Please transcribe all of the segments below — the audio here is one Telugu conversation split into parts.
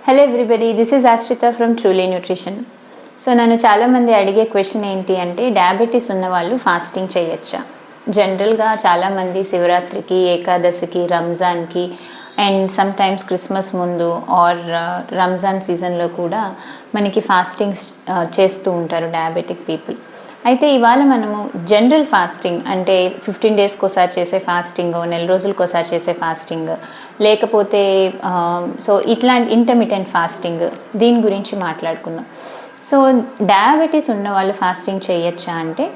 హలో ఎవ్రీబడి, దిస్ ఈజ్ ఆశ్రిత ఫ్రమ్ ట్రూలీ న్యూట్రిషన్. సో నన్ను చాలామంది అడిగే క్వశ్చన్ ఏంటి అంటే, డయాబెటీస్ ఉన్న వాళ్ళు ఫాస్టింగ్ చేయొచ్చా? జనరల్గా చాలామంది శివరాత్రికి, ఏకాదశికి, రంజాన్కి అండ్ సమ్ టైమ్స్ క్రిస్మస్ ముందు ఆర్ రంజాన్ సీజన్లో కూడా మనకి ఫాస్టింగ్స్ చేస్తూ ఉంటారు డయాబెటిక్ పీపుల్. అయితే ఇవాళ మనము జనరల్ ఫాస్టింగ్ అంటే 15 డేస్కి ఒకసారి చేసే ఫాస్టింగ్, నెల రోజులకు ఒకసారి చేసే ఫాస్టింగ్, లేకపోతే సో ఇట్లాంటి ఇంటర్మిటెంట్ ఫాస్టింగ్, దీని గురించి మాట్లాడుకుందాం. సో డయాబెటీస్ ఉన్న వాళ్ళు ఫాస్టింగ్ చేయొచ్చా అంటే,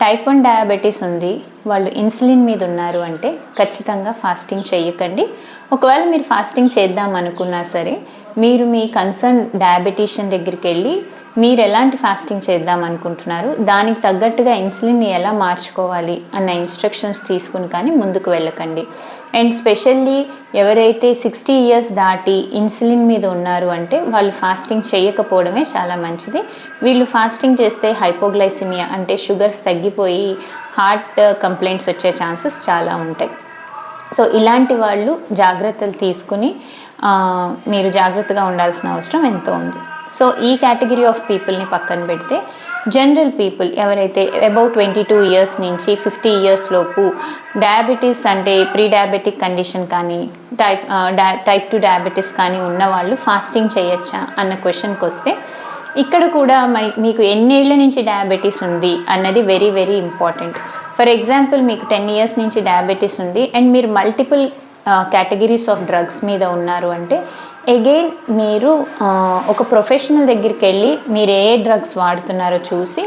టైప్ 1 డయాబెటీస్ ఉంది, వాళ్ళు ఇన్సులిన్ మీద ఉన్నారు అంటే ఖచ్చితంగా ఫాస్టింగ్ చేయకండి. ఒకవేళ మీరు ఫాస్టింగ్ చేద్దాం అనుకున్నా సరే, మీరు మీ కన్సర్న్ డయాబెటీషియన్ దగ్గరికి వెళ్ళి మీరు ఎలాంటి ఫాస్టింగ్ చేద్దాం అనుకుంటున్నారు, దానికి తగ్గట్టుగా ఇన్సులిన్ని ఎలా మార్చుకోవాలి అన్న ఇన్స్ట్రక్షన్స్ తీసుకుని కానీ ముందుకు వెళ్ళకండి. అండ్ స్పెషల్లీ ఎవరైతే 60 ఇయర్స్ దాటి ఇన్సులిన్ మీద ఉన్నారు అంటే వాళ్ళు ఫాస్టింగ్ చేయకపోవడమే చాలా మంచిది. వీళ్ళు ఫాస్టింగ్ చేస్తే హైపోగ్లైసిమియా అంటే షుగర్స్ తగ్గిపోయి హార్ట్ కంప్లైంట్స్ వచ్చే ఛాన్సెస్ చాలా ఉంటాయి. సో ఇలాంటి వాళ్ళు జాగ్రత్తలు తీసుకుని మీరు జాగ్రత్తగా ఉండాల్సిన అవసరం ఎంతో ఉంది. సో ఈ కేటగిరీ ఆఫ్ పీపుల్ని పక్కన పెడితే, జనరల్ పీపుల్ ఎవరైతే అబౌట్ 22 ఇయర్స్ నుంచి 50 ఇయర్స్ లోపు డయాబెటీస్ అంటే ప్రీ డయాబెటిక్ కండిషన్ కానీ టైప్ 2 డయాబెటీస్ కానీ ఉన్నవాళ్ళు ఫాస్టింగ్ చేయొచ్చా అన్న క్వశ్చన్కి వస్తే, ఇక్కడ కూడా మీకు ఎన్నేళ్ల నుంచి డయాబెటీస్ ఉంది అన్నది very very important. For example, మీకు 10 ఇయర్స్ నుంచి డయాబెటీస్ ఉంది అండ్ మీరు మల్టిపుల్ కేటగిరీస్ ఆఫ్ డ్రగ్స్ మీద ఉన్నారు అంటే, అగైన్ మీరు ఒక ప్రొఫెషనల్ దగ్గరికి వెళ్ళి మీరు ఏ డ్రగ్స్ వాడుతున్నారో చూసి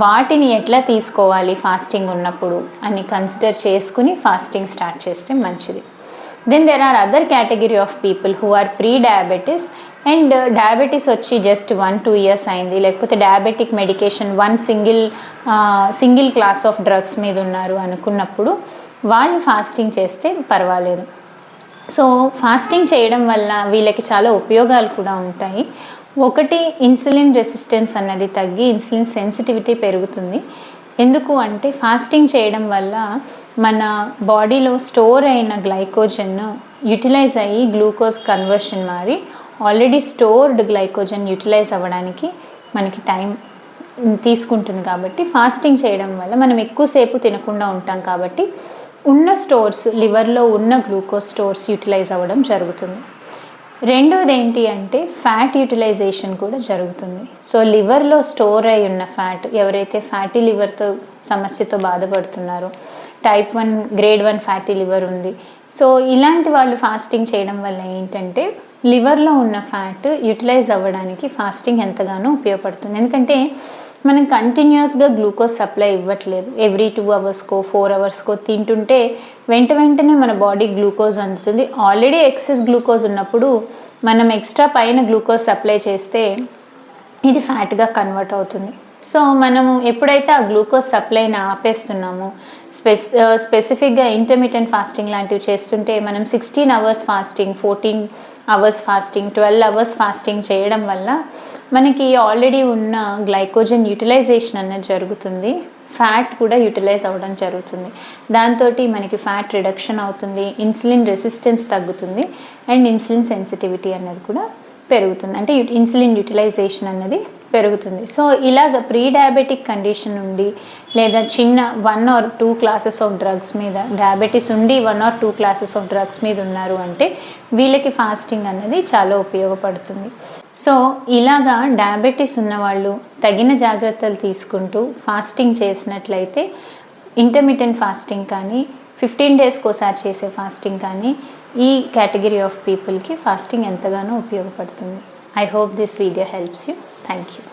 వాటిని ఎట్లా తీసుకోవాలి ఫాస్టింగ్ ఉన్నప్పుడు అని కన్సిడర్ చేసుకుని ఫాస్టింగ్ స్టార్ట్ చేస్తే మంచిది. Then there are other category of people who are prediabetes and diabetes వచ్చి జస్ట్ 1-2 ఇయర్స్ అయింది, లేకపోతే diabetic medication single class of drugs మీద ఉన్నారు అనుకున్నప్పుడు వాళ్ళు ఫాస్టింగ్ చేస్తే పర్వాలేదు. సో ఫాస్టింగ్ చేయడం వల్ల వీళ్ళకి చాలా ఉపయోగాలు కూడా ఉంటాయి. ఒకటి, ఇన్సులిన్ రెసిస్టెన్స్ అన్నది తగ్గి ఇన్సులిన్ సెన్సిటివిటీ పెరుగుతుంది. ఎందుకు అంటే ఫాస్టింగ్ చేయడం వల్ల మన బాడీలో స్టోర్ అయిన గ్లైకోజన్ యూటిలైజ్ అయ్యి గ్లూకోజ్ కన్వర్షన్ మారి ఆల్రెడీ స్టోర్డ్ గ్లైకోజన్ యూటిలైజ్ అవ్వడానికి మనకి టైం తీసుకుంటుంది. కాబట్టి ఫాస్టింగ్ చేయడం వల్ల మనం ఎక్కువసేపు తినకుండా ఉంటాం కాబట్టి ఉన్న స్టోర్స్, లివర్లో ఉన్న గ్లూకోజ్ స్టోర్స్ యూటిలైజ్ అవ్వడం జరుగుతుంది. రెండోది ఏంటి అంటే ఫ్యాట్ యూటిలైజేషన్ కూడా జరుగుతుంది. సో లివర్లో స్టోర్ అయి ఉన్న ఫ్యాట్, ఎవరైతే ఫ్యాటీ లివర్తో సమస్యతో బాధపడుతున్నారో, టైప్ 1 గ్రేడ్ 1 ఫ్యాటీ లివర్ ఉంది, సో ఇలాంటి వాళ్ళు ఫాస్టింగ్ చేయడం వల్ల ఏంటంటే లివర్లో ఉన్న ఫ్యాట్ యూటిలైజ్ అవ్వడానికి ఫాస్టింగ్ ఎంతగానో ఉపయోగపడుతుంది. ఎందుకంటే మనం కంటిన్యూస్గా గ్లూకోజ్ సప్లై ఇవ్వట్లేదు. ఎవ్రీ 2 అవర్స్కో 4 అవర్స్కో తింటుంటే వెంటనే మన బాడీ గ్లూకోజ్ అందుతుంది. ఆల్రెడీ ఎక్సెస్ గ్లూకోజ్ ఉన్నప్పుడు మనం ఎక్స్ట్రా పైన గ్లూకోజ్ సప్లై చేస్తే ఇది ఫ్యాట్గా కన్వర్ట్ అవుతుంది. సో మనము ఎప్పుడైతే ఆ గ్లూకోజ్ సప్లైని ఆపేస్తున్నామో, స్పెసిఫిక్గా ఇంటర్మిటెంట్ ఫాస్టింగ్ లాంటివి చేస్తుంటే మనం 16 hours fasting, 14 hours fasting, 12 hours fasting చేయడం వల్ల మనకి ఆల్రెడీ ఉన్న గ్లైకోజన్ యూటిలైజేషన్ అనేది జరుగుతుంది, ఫ్యాట్ కూడా యూటిలైజ్ అవ్వడం జరుగుతుంది. దాంతో మనకి ఫ్యాట్ రిడక్షన్ అవుతుంది, ఇన్సులిన్ రెసిస్టెన్స్ తగ్గుతుంది అండ్ ఇన్సులిన్ సెన్సిటివిటీ అనేది కూడా పెరుగుతుంది, అంటే ఇన్సులిన్ యూటిలైజేషన్ అనేది పెరుగుతుంది. సో ఇలాగ ప్రీ డయాబెటిక్ కండిషన్ ఉండి లేదా చిన్న 1 or 2 క్లాసెస్ ఆఫ్ డ్రగ్స్ మీద, డయాబెటీస్ ఉండి 1 or 2 క్లాసెస్ ఆఫ్ డ్రగ్స్ మీద ఉన్నారు అంటే వీళ్ళకి ఫాస్టింగ్ అనేది చాలా ఉపయోగపడుతుంది. సో ఇలాగా డయాబెటీస్ ఉన్నవాళ్ళు తగిన జాగ్రత్తలు తీసుకుంటూ ఫాస్టింగ్ చేసినట్లయితే, ఇంటర్మిటెంట్ ఫాస్టింగ్ కానీ 15 డేస్కి ఒకసారి చేసే ఫాస్టింగ్ కానీ ఈ కేటగిరీ ఆఫ్ పీపుల్కి ఫాస్టింగ్ ఎంతగానో ఉపయోగపడుతుంది. I hope this video helps you. Thank you.